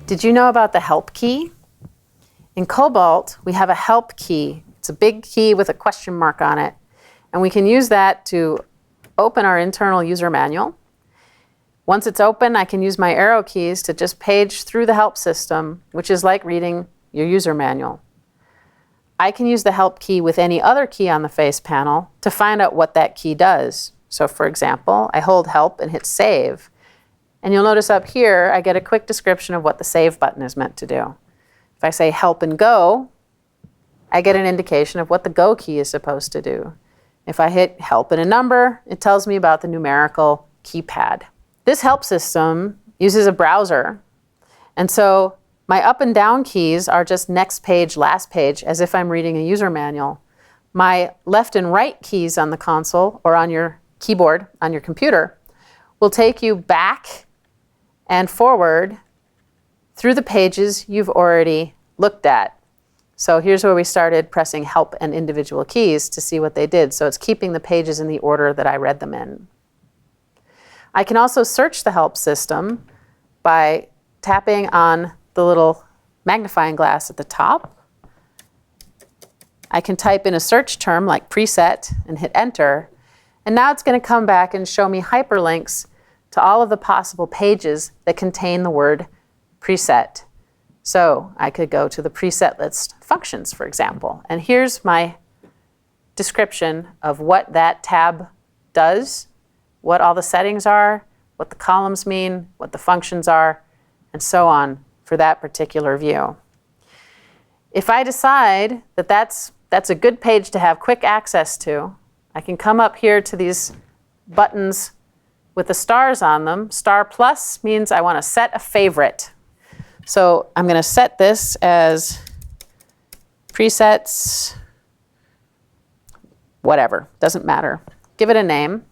Did you know about the help key? In Cobalt, we have a help key. It's a big key with a question mark on it. And we can use that to open our internal user manual. Once it's open, I can use my arrow keys to just page through the help system, which is like reading your user manual. I can use the help key with any other key on the face panel to find out what that key does. So for example, I hold help and hit save. And you'll notice up here, I get a quick description of what the save button is meant to do. If I say help and go, I get an indication of what the go key is supposed to do. If I hit help and a number, it tells me about the numerical keypad. This help system uses a browser. And so my up and down keys are just next page, last page, as if I'm reading a user manual. My left and right keys on the console or on your keyboard on your computer will take you back and forward through the pages you've already looked at. So here's where we started pressing help and individual keys to see what they did. So it's keeping the pages in the order that I read them in. I can also search the help system by tapping on the little magnifying glass at the top. I can type in a search term like preset and hit enter. And now it's going to come back and show me hyperlinks to all of the possible pages that contain the word preset. So I could go to the preset list functions, for example. And here's my description of what that tab does, what all the settings are, what the columns mean, what the functions are, and so on for that particular view. If I decide that that's a good page to have quick access to, I can come up here to these buttons with the stars on them. Star plus means I want to set a favorite. So I'm going to set this as presets, whatever, doesn't matter. Give it a name.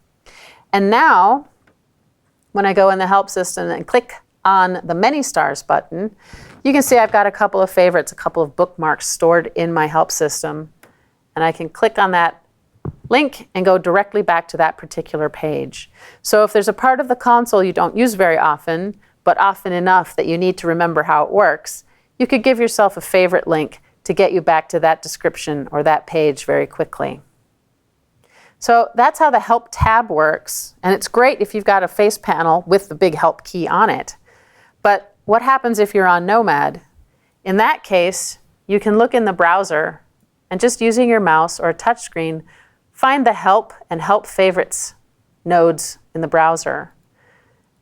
And now, when I go in the help system and click on the many stars button, you can see I've got a couple of favorites, a couple of bookmarks stored in my help system. And I can click on that link and go directly back to that particular page. So if there's a part of the console you don't use very often, but often enough that you need to remember how it works, you could give yourself a favorite link to get you back to that description or that page very quickly. So that's how the help tab works. And it's great if you've got a face panel with the big help key on it. But what happens if you're on Nomad? In that case, you can look in the browser and just using your mouse or a touchscreen, find the help and help favorites nodes in the browser.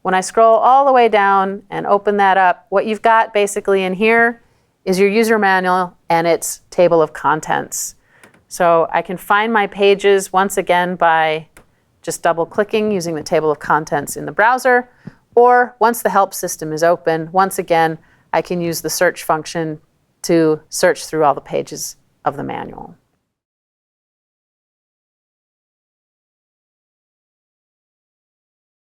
When I scroll all the way down and open that up, what you've got basically in here is your user manual and its table of contents. So I can find my pages once again by just double clicking using the table of contents in the browser, or once the help system is open, once again, I can use the search function to search through all the pages of the manual.